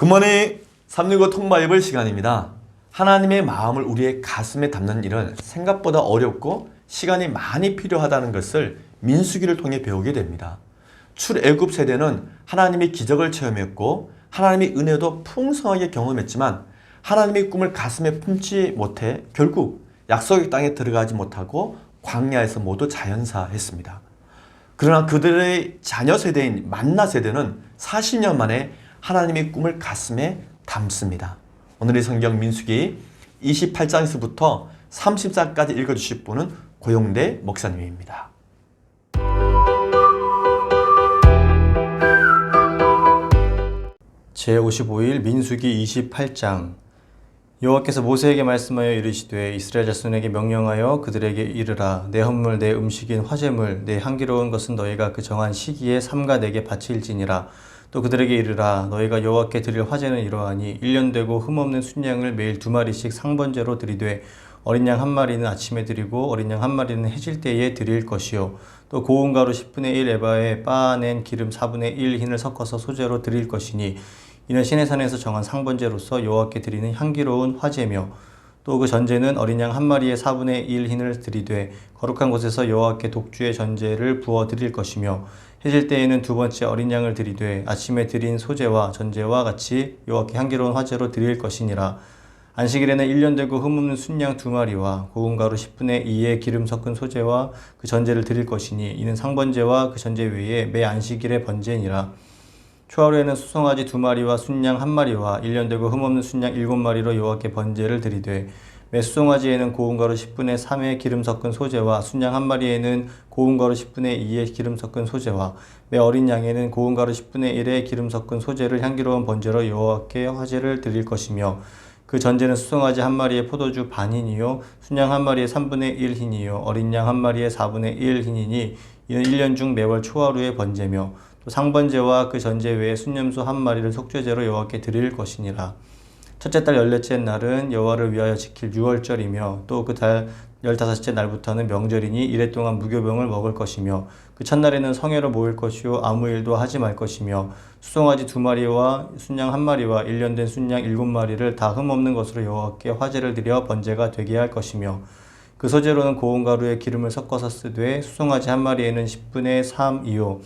굿모닝 365 통바이블 시간입니다. 하나님의 마음을 우리의 가슴에 담는 일은 생각보다 어렵고 시간이 많이 필요하다는 것을 민수기를 통해 배우게 됩니다. 출애굽 세대는 하나님의 기적을 체험했고 하나님의 은혜도 풍성하게 경험했지만 하나님의 꿈을 가슴에 품지 못해 결국 약속의 땅에 들어가지 못하고 광야에서 모두 자연사했습니다. 그러나 그들의 자녀 세대인 만나 세대는 40년 만에 하나님의 꿈을 가슴에 담습니다. 오늘의 성경 민수기 28장에서부터 30장까지 읽어주실 분은 고용대 목사님입니다. 제55일 민수기 28장. 여호와께서 모세에게 말씀하여 이르시되 이스라엘 자손에게 명령하여 그들에게 이르라. 내 헌물 내 음식인 화제물 내 향기로운 것은 너희가 그 정한 시기에 삼가 내게 바칠지니라. 또 그들에게 이르라. 너희가 여호와께 드릴 화제는 이러하니 1년 되고 흠없는 순양을 매일 2마리씩 상번제로 드리되 어린 양 1마리는 아침에 드리고 어린 양 1마리는 해질 때에 드릴 것이요. 또 고운 가루 10분의 1 에바에 빻아낸 기름 4분의 1 흰을 섞어서 소제로 드릴 것이니 이는 시내산에서 정한 상번제로서 여호와께 드리는 향기로운 화제며 또 그 전제는 어린 양 1마리에 4분의 1 흰을 드리되 거룩한 곳에서 여호와께 독주의 전제를 부어 드릴 것이며 해질 때에는 두 번째 어린 양을 드리되 아침에 드린 소제와 전제와 같이 여호와께 향기로운 화제로 드릴 것이니라. 안식일에는 1년 되고 흠없는 순양 2마리와 고운 가루 10분의 2의 기름 섞은 소제와 그 전제를 드릴 것이니 이는 상번제와 그 전제 외에 매 안식일의 번제니라. 초하루에는 수송아지 2마리와 순양 1마리와 1년 되고 흠없는 순양 7마리로 여호와께 번제를 드리되 매 수송아지에는 고운 가루 10분의 3의 기름 섞은 소제와 순양 1마리에는 고운 가루 10분의 2의 기름 섞은 소제와 매 어린 양에는 고운 가루 10분의 1의 기름 섞은 소제를 향기로운 번제로 여호와께 화제를 드릴 것이며 그 전제는 수송아지 1마리에 포도주 반흰이요 순양 1마리에 3분의 1 흰이요 어린 양 1마리에 4분의 1 흰이니 이는 1년 중 매월 초하루의 번제며 또 상번제와 그 전제 외에 순염소 1마리를 속죄제로 여호와께 드릴 것이니라. 첫째 달 14째 날은 여호와를 위하여 지킬 유월절이며 또 그 달 15째 날부터는 명절이니 이래 동안 무교병을 먹을 것이며 그 첫날에는 성회로 모일 것이요 아무 일도 하지 말 것이며 수송아지 2마리와 순양 1마리와 1년 된 순양 7마리를 다 흠없는 것으로 여호와께 화제를 드려 번제가 되게 할 것이며 그 소제로는 고운 가루에 기름을 섞어서 쓰되 수송아지 1마리에는 10분의 3이요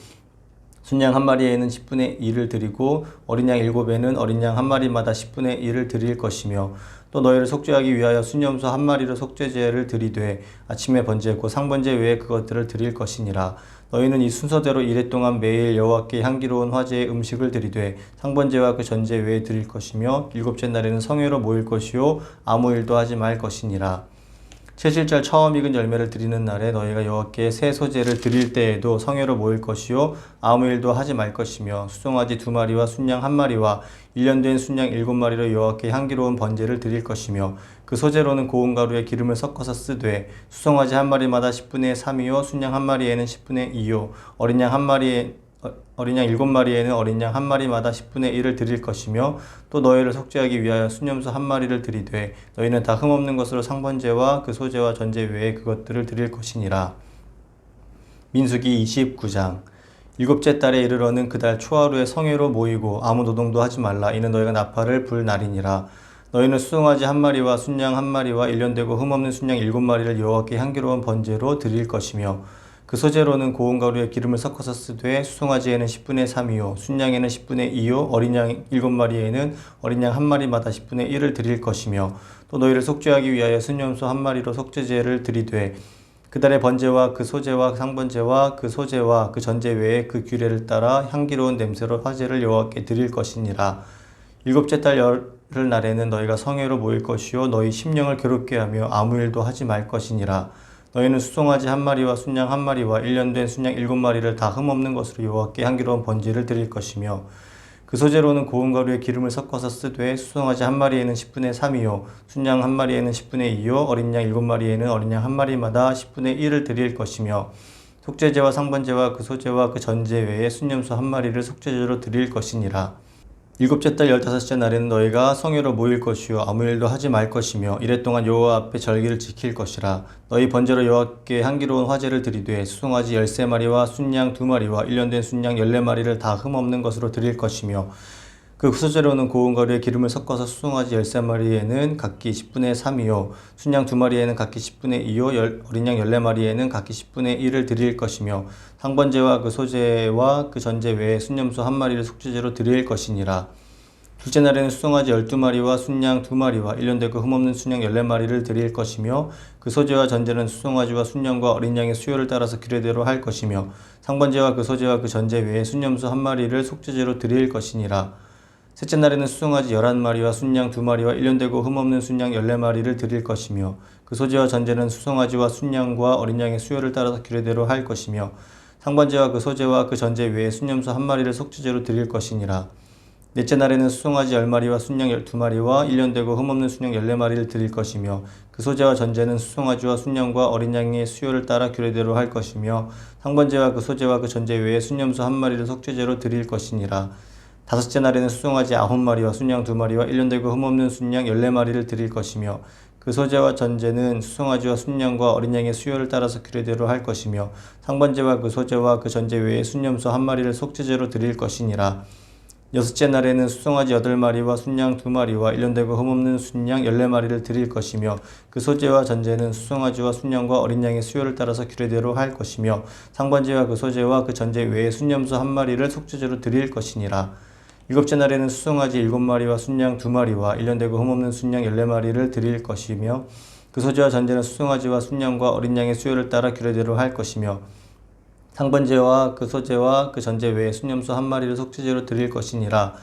순양 1마리에는 10분의 1을 드리고 어린 양 7에는 어린 양 1마리마다 10분의 1을 드릴 것이며 또 너희를 속죄하기 위하여 순염소 1마리로 속죄제를 드리되 아침에 번제했고 상번제 외에 그것들을 드릴 것이니라. 너희는 이 순서대로 이래 동안 매일 여호와께 향기로운 화제의 음식을 드리되 상번제와 그 전제 외에 드릴 것이며 7째 날에는 성회로 모일 것이요 아무 일도 하지 말 것이니라. 채실절 처음 익은 열매를 드리는 날에 너희가 여호와께 새 소제를 드릴 때에도 성회로 모일 것이요 아무 일도 하지 말 것이며 수송아지 2마리와 순양 1마리와 1년 된 순양 7마리로 여호와께 향기로운 번제를 드릴 것이며 그 소제로는 고운 가루에 기름을 섞어서 쓰되 수송아지 1마리마다 10분의 3이요 순양 1마리에는 10분의 2요 어린 양 7마리에는 어린 양 1마리마다 10분의 1을 드릴 것이며 또 너희를 속죄하기 위하여 순염소 1마리를 드리되 너희는 다 흠없는 것으로 상번제와 그 소제와 전제 외에 그것들을 드릴 것이니라. 민수기 29장. 7째 달에 이르러는 그달 초하루에 성회로 모이고 아무 노동도 하지 말라. 이는 너희가 나팔을 불 날이니라. 너희는 수송아지 1마리와 순양 1마리와 1년 되고 흠없는 순양 7마리를 여호와께 향기로운 번제로 드릴 것이며 그 소제로는 고운 가루에 기름을 섞어서 쓰되 수송아지에는 10분의 3이요 순양에는 10분의 2요 어린 양 7마리에는 어린 양 1마리마다 10분의 1을 드릴 것이며 또 너희를 속죄하기 위하여 순염소 1마리로 속죄제를 드리되 그달의 번제와 그 소제와 상번제와 그 소제와 그 전제 외에 그 규례를 따라 향기로운 냄새로 화제를 여호와께 드릴 것이니라. 7째 달 열흘 날에는 너희가 성회로 모일 것이요 너희 심령을 괴롭게 하며 아무 일도 하지 말 것이니라. 너희는 수송아지 1마리와 순양 1마리와 1년 된 순양 7마리를 다 흠없는 것으로 여호와께 향기로운 번제를 드릴 것이며 그 소제로는 고운 가루에 기름을 섞어서 쓰되 수송아지 1마리에는 10분의 3이요 순양 1마리에는 10분의 2요 어린 양 7마리에는 어린 양 1마리마다 10분의 1을 드릴 것이며 속죄제와 상번제와 그 소제와 그 전제 외에 순염소 1마리를 속죄제로 드릴 것이니라. 7째 달 15째 날에는 너희가 성회로 모일 것이요 아무 일도 하지 말 것이며 이래 동안 여호와 앞에 절기를 지킬 것이라. 너희 번제로 여호와께 향기로운 화제를 드리되 수송아지 13마리와 순양 2마리와 1년 된 순양 14마리를 다 흠없는 것으로 드릴 것이며 그 소재로는 고운 가루에 기름을 섞어서 수송아지 13마리에는 각기 10분의 3이요 순양 2마리에는 각기 10분의 2요 어린 양 14마리에는 각기 10분의 1을 드릴 것이며 상번제와 그 소재와 그 전제 외에 순염소 1마리를 속죄제로 드릴 것이니라. 둘째 날에는 수송아지 12마리와 순양 2마리와 1년 되고 흠없는 순양 14마리를 드릴 것이며 그 소재와 전제는 수송아지와 순양과 어린 양의 수요를 따라서 규례대로 할 것이며 상번제와 그 소재와 그 전제 외에 순염소 1마리를 속죄제로 드릴 것이니라. 셋째 날에는 수송아지 11마리와 순양 2마리와 1년 되고 흠없는 순양 14마리를 드릴 것이며 그 소재와 전제는 수송아지와 순양과 어린 양의 수요를 따라서 규례대로 할 것이며 상번제와 그 소재와 그 전제 외에 순염소 1마리를 속죄제로 드릴 것이니라. 넷째 날에는 수송아지 10마리와 순양 12마리와 1년 되고 흠없는 순양 14마리를 드릴 것이며 그 소재와 전제는 수송아지와 순양과 어린 양의 수요를 따라 규례대로 할 것이며 상번제와 그 소재와 그 전제 외에 순염소 1마리를 속죄제로 드릴 것이니라. 다섯째 날에는 수송아지 9마리와 순양 2마리와 1년 되고 흠없는 순양 14마리를 드릴 것이며 그 소재와 전제는 수송아지와 순양과 어린 양의 수요를 따라서 규례대로 할 것이며 상번제와 그 소재와 그 전제 외에 순염소 1마리를 속죄제로 드릴 것이니라. 여섯째 날에는 수송아지 8마리와 순양 2마리와 1년 되고 흠없는 순양 14마리를 드릴 것이며 그 소재와 전제는 수송아지와 순양과 어린 양의 수요를 따라서 규례대로 할 것이며 상번제와 그 소재와 그 전제 외에 순염소 1마리를 속죄제로 드릴 것이니라. 일곱째 날에는 수송아지 7마리와 순양 2마리와 1년 되고 흠없는 순양 14마리를 드릴 것이며 그 소재와 전제는 수송아지와 순양과 어린 양의 수요를 따라 규례대로 할 것이며 상번제와 그 소재와 그 전제 외에 순염소 1마리를 속죄제로 드릴 것이니라.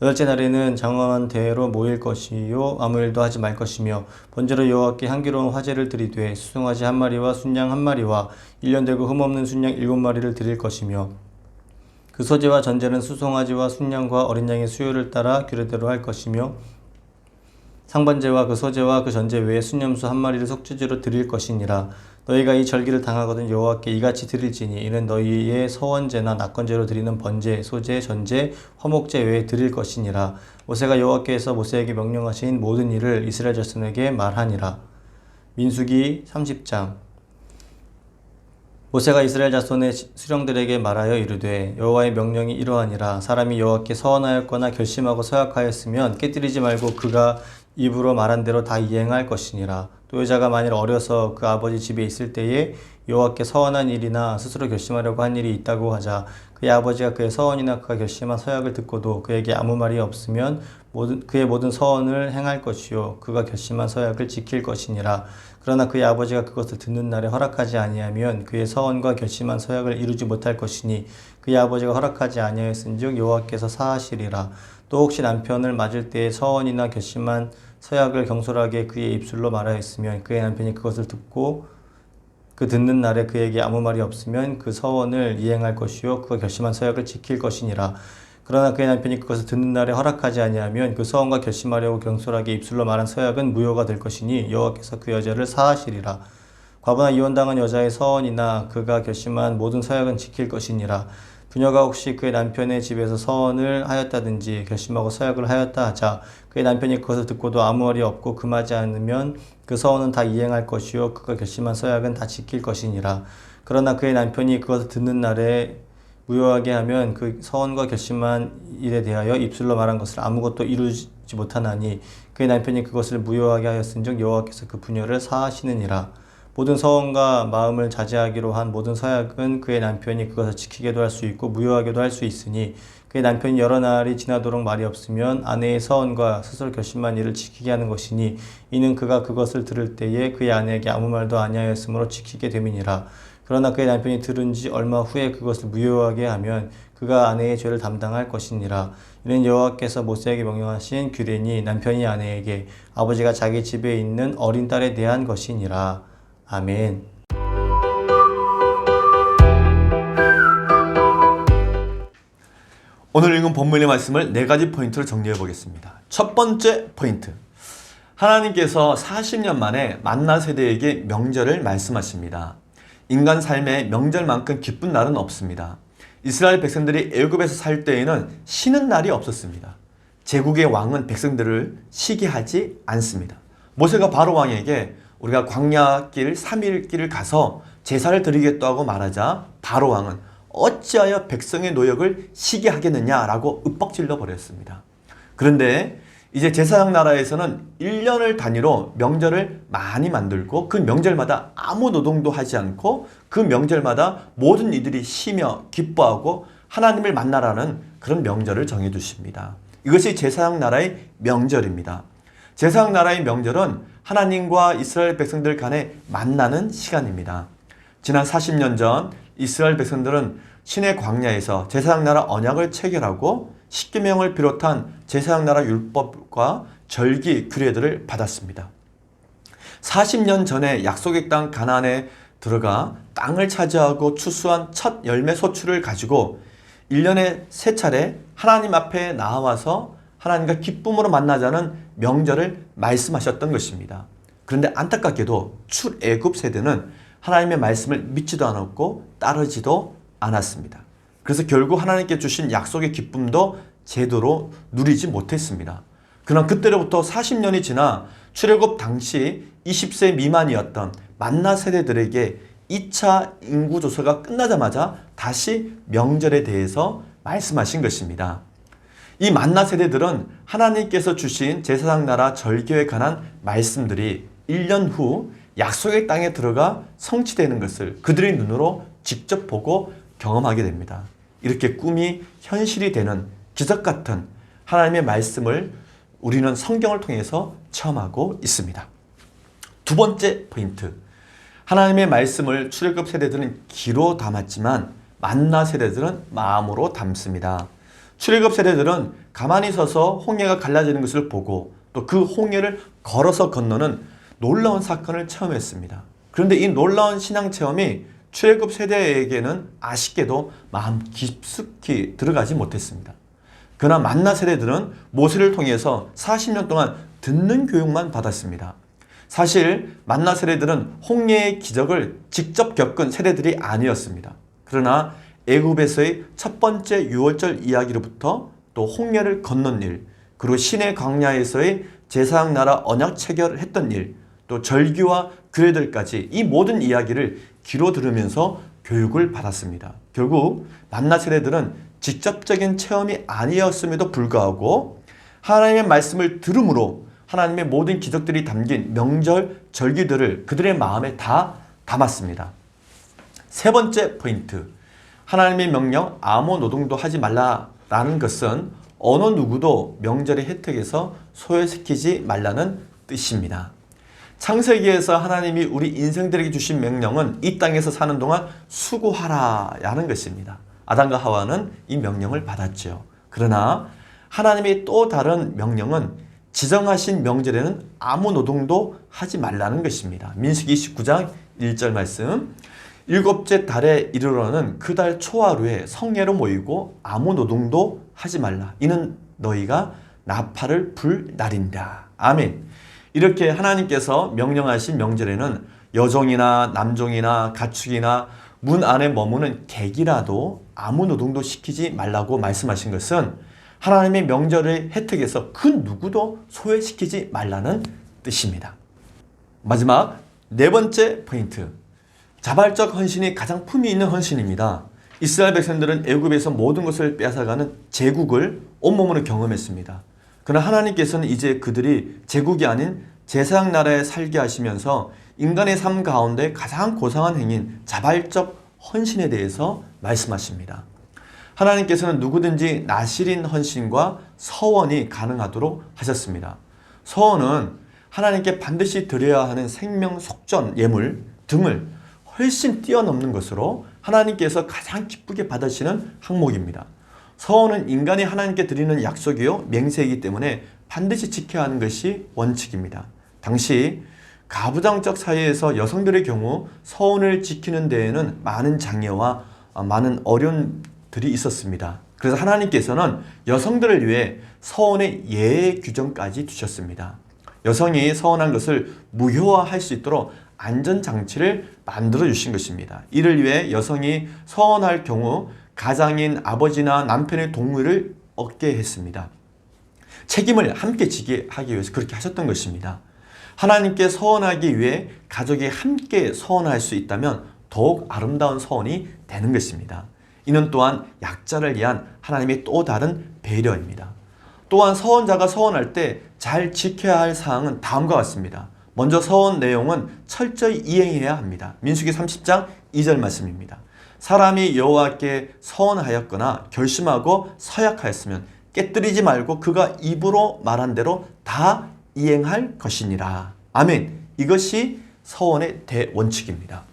여덟째 날에는 장원대로 모일 것이요 아무 일도 하지 말 것이며 번제로 여호와께 향기로운 화제를 드리되 수송아지 1마리와 순양 1마리와 1년 되고 흠없는 순양 7마리를 드릴 것이며 그 소재와 전제는 수송아지와 순양과 어린 양의 수요를 따라 규례대로 할 것이며 상번제와 그 소재와 그 전제 외에 순염소 1마리를 속죄제로 드릴 것이니라. 너희가 이 절기를 당하거든 여호와께 이같이 드릴지니 이는 너희의 서원제나 낙건제로 드리는 번제, 소제, 전제, 화목제 외에 드릴 것이니라. 모세가 여호와께서 모세에게 명령하신 모든 일을 이스라엘 자손에게 말하니라. 민수기 30장. 모세가 이스라엘 자손의 수령들에게 말하여 이르되 여호와의 명령이 이러하니라. 사람이 여호와께 서원하였거나 결심하고 서약하였으면 깨뜨리지 말고 그가 입으로 말한 대로 다 이행할 것이니라. 또 여자가 만일 어려서 그 아버지 집에 있을 때에 여호와께 서원한 일이나 스스로 결심하려고 한 일이 있다고 하자 그의 아버지가 그의 서원이나 그가 결심한 서약을 듣고도 그에게 아무 말이 없으면 그의 모든 서원을 행할 것이요 그가 결심한 서약을 지킬 것이니라. 그러나 그의 아버지가 그것을 듣는 날에 허락하지 아니하면 그의 서원과 결심한 서약을 이루지 못할 것이니 그의 아버지가 허락하지 아니하였은즉 여호와께서 사하시리라. 또 혹시 남편을 맞을 때에 서원이나 결심한 서약을 경솔하게 그의 입술로 말하였으면 그의 남편이 그것을 듣고 그 듣는 날에 그에게 아무 말이 없으면 그 서원을 이행할 것이요 그가 결심한 서약을 지킬 것이니라. 그러나 그의 남편이 그것을 듣는 날에 허락하지 아니하면 그 서원과 결심하려고 경솔하게 입술로 말한 서약은 무효가 될 것이니 여호와께서 그 여자를 사하시리라. 과부나 이혼당한 여자의 서원이나 그가 결심한 모든 서약은 지킬 것이니라. 부녀가 혹시 그의 남편의 집에서 서원을 하였다든지 결심하고 서약을 하였다 하자 그의 남편이 그것을 듣고도 아무 말이 없고 금하지 않으면 그 서원은 다 이행할 것이요 그가 결심한 서약은 다 지킬 것이니라. 그러나 그의 남편이 그것을 듣는 날에 무효하게 하면 그 서원과 결심한 일에 대하여 입술로 말한 것을 아무것도 이루지 못하나니 그의 남편이 그것을 무효하게 하였은즉 여호와께서 그 부녀를 사하시느니라. 모든 서원과 마음을 자제하기로 한 모든 서약은 그의 남편이 그것을 지키게도 할 수 있고 무효하게도 할 수 있으니 그의 남편이 여러 날이 지나도록 말이 없으면 아내의 서원과 스스로 결심한 일을 지키게 하는 것이니 이는 그가 그것을 들을 때에 그의 아내에게 아무 말도 아니하였으므로 지키게 됨이니라. 그러나 그의 남편이 들은 지 얼마 후에 그것을 무효하게 하면 그가 아내의 죄를 담당할 것이니라. 이는 여호와께서 모세에게 명령하신 규례니 남편이 아내에게 아버지가 자기 집에 있는 어린 딸에 대한 것이니라. 아멘. 오늘 읽은 본문의 말씀을 4가지 포인트로 정리해 보겠습니다. 첫 번째 포인트. 하나님께서 40년 만에 만나 세대에게 명절을 말씀하십니다. 인간 삶에 명절만큼 기쁜 날은 없습니다. 이스라엘 백성들이 애굽에서 살 때에는 쉬는 날이 없었습니다. 제국의 왕은 백성들을 쉬게 하지 않습니다. 모세가 바로 왕에게 우리가 광야길 3일길을 가서 제사를 드리겠다고 말하자 바로 왕은 어찌하여 백성의 노역을 쉬게 하겠느냐라고 윽박질러 버렸습니다. 그런데 이제 제사장 나라에서는 1년을 단위로 명절을 많이 만들고 그 명절마다 아무 노동도 하지 않고 그 명절마다 모든 이들이 쉬며 기뻐하고 하나님을 만나라는 그런 명절을 정해두십니다. 이것이 제사장 나라의 명절입니다. 제사장 나라의 명절은 하나님과 이스라엘 백성들 간에 만나는 시간입니다. 지난 40년 전 이스라엘 백성들은 시내 광야에서 제사장 나라 언약을 체결하고 십계명을 비롯한 제사장 나라 율법과 절기, 규례들을 받았습니다. 40년 전에 약속의 땅 가나안에 들어가 땅을 차지하고 추수한 첫 열매 소출을 가지고 1년에 3차례 하나님 앞에 나와서 하나님과 기쁨으로 만나자는 명절을 말씀하셨던 것입니다. 그런데 안타깝게도 출애굽 세대는 하나님의 말씀을 믿지도 않았고 따르지도 않았습니다. 그래서 결국 하나님께 주신 약속의 기쁨도 제대로 누리지 못했습니다. 그러나 그때로부터 40년이 지나 출애굽 당시 20세 미만이었던 만나 세대들에게 2차 인구조사가 끝나자마자 다시 명절에 대해서 말씀하신 것입니다. 이 만나 세대들은 하나님께서 주신 제사장 나라 절기에 관한 말씀들이 1년 후 약속의 땅에 들어가 성취되는 것을 그들의 눈으로 직접 보고 경험하게 됩니다. 이렇게 꿈이 현실이 되는 기적 같은 하나님의 말씀을 우리는 성경을 통해서 체험하고 있습니다. 두 번째 포인트. 하나님의 말씀을 출애굽 세대들은 귀로 담았지만 만나 세대들은 마음으로 담습니다. 출애굽 세대들은 가만히 서서 홍해가 갈라지는 것을 보고 또 그 홍해를 걸어서 건너는 놀라운 사건을 체험했습니다. 그런데 이 놀라운 신앙 체험이 출애굽 세대에게는 아쉽게도 마음 깊숙이 들어가지 못했습니다. 그러나 만나 세대들은 모세를 통해서 40년 동안 듣는 교육만 받았습니다. 사실 만나 세대들은 홍해의 기적을 직접 겪은 세대들이 아니었습니다. 그러나 애굽에서의 첫 번째 유월절 이야기로부터 또 홍해를 건넌 일, 그리고 시내 광야에서의 제사장 나라 언약 체결을 했던 일, 또 절기와 규례들까지 이 모든 이야기를 귀로 들으면서 교육을 받았습니다. 결국 만나 세대들은 직접적인 체험이 아니었음에도 불구하고 하나님의 말씀을 들음으로 하나님의 모든 기적들이 담긴 명절, 절기들을 그들의 마음에 다 담았습니다. 세 번째 포인트. 하나님의 명령 아무 노동도 하지 말라라는 것은 어느 누구도 명절의 혜택에서 소외시키지 말라는 뜻입니다. 창세기에서 하나님이 우리 인생들에게 주신 명령은 이 땅에서 사는 동안 수고하라라는 것입니다. 아담과 하와는 이 명령을 받았죠. 그러나 하나님의 또 다른 명령은 지정하신 명절에는 아무 노동도 하지 말라는 것입니다. 민수기 29장 1절 말씀. 일곱째 달에 이르러는 그 달 초하루에 성회로 모이고 아무 노동도 하지 말라. 이는 너희가 나팔을 불 날인다. 아멘. 이렇게 하나님께서 명령하신 명절에는 여종이나 남종이나 가축이나 문 안에 머무는 객이라도 아무 노동도 시키지 말라고 말씀하신 것은 하나님의 명절의 혜택에서 그 누구도 소외시키지 말라는 뜻입니다. 마지막 네 번째 포인트. 자발적 헌신이 가장 품위 있는 헌신입니다. 이스라엘 백성들은 애굽에서 모든 것을 빼앗아가는 제국을 온몸으로 경험했습니다. 그러나 하나님께서는 이제 그들이 제국이 아닌 제사장 나라에 살게 하시면서 인간의 삶 가운데 가장 고상한 행위인 자발적 헌신에 대해서 말씀하십니다. 하나님께서는 누구든지 나실인 헌신과 서원이 가능하도록 하셨습니다. 서원은 하나님께 반드시 드려야 하는 생명 속전 예물 등을 훨씬 뛰어넘는 것으로 하나님께서 가장 기쁘게 받으시는 항목입니다. 서원은 인간이 하나님께 드리는 약속이요 맹세이기 때문에 반드시 지켜야 하는 것이 원칙입니다. 당시 가부장적 사회에서 여성들의 경우 서원을 지키는 데에는 많은 장애와 많은 어려움들이 있었습니다. 그래서 하나님께서는 여성들을 위해 서원의 예외 규정까지 두셨습니다. 여성이 서원한 것을 무효화할 수 있도록 안전장치를 만들어 주신 것입니다. 이를 위해 여성이 서원할 경우 가장인 아버지나 남편의 동의를 얻게 했습니다. 책임을 함께 지게 하기 위해서 그렇게 하셨던 것입니다. 하나님께 서원하기 위해 가족이 함께 서원할 수 있다면 더욱 아름다운 서원이 되는 것입니다. 이는 또한 약자를 위한 하나님의 또 다른 배려입니다. 또한 서원자가 서원할 때 잘 지켜야 할 사항은 다음과 같습니다. 먼저 서원 내용은 철저히 이행해야 합니다. 민수기 30장 2절 말씀입니다. 사람이 여호와께 서원하였거나 결심하고 서약하였으면 깨뜨리지 말고 그가 입으로 말한 대로 다 이행할 것이니라. 아멘. 이것이 서원의 대원칙입니다.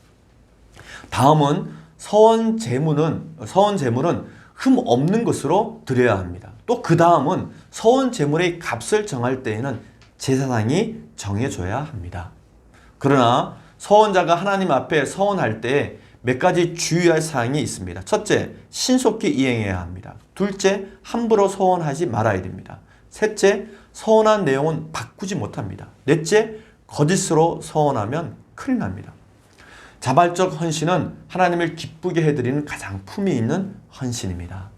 다음은 서원 제물은 흠 없는 것으로 드려야 합니다. 또 그 다음은 서원 제물의 값을 정할 때에는 제사장이 정해줘야 합니다. 그러나 서원자가 하나님 앞에 서원할 때 몇 가지 주의할 사항이 있습니다. 첫째, 신속히 이행해야 합니다. 둘째, 함부로 서원하지 말아야 됩니다. 셋째, 서원한 내용은 바꾸지 못합니다. 넷째, 거짓으로 서원하면 큰일 납니다. 자발적 헌신은 하나님을 기쁘게 해드리는 가장 품위 있는 헌신입니다.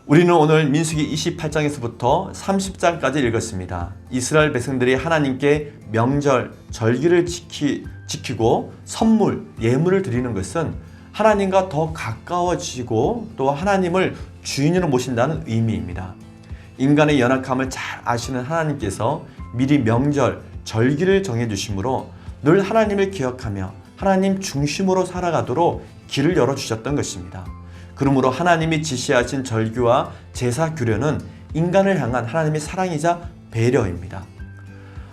우리는 오늘 민수기 28장에서부터 30장까지 읽었습니다. 이스라엘 백성들이 하나님께 명절, 절기를 지키고 선물, 예물을 드리는 것은 하나님과 더 가까워지고 또 하나님을 주인으로 모신다는 의미입니다. 인간의 연약함을 잘 아시는 하나님께서 미리 명절, 절기를 정해주심으로 늘 하나님을 기억하며 하나님 중심으로 살아가도록 길을 열어주셨던 것입니다. 그러므로 하나님이 지시하신 절규와 제사 규례는 인간을 향한 하나님의 사랑이자 배려입니다.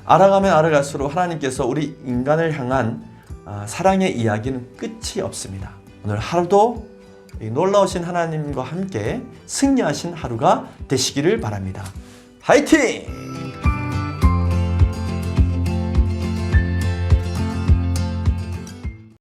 알아가면 알아갈수록 하나님께서 우리 인간을 향한 사랑의 이야기는 끝이 없습니다. 오늘 하루도 이 놀라우신 하나님과 함께 승리하신 하루가 되시기를 바랍니다. 화이팅!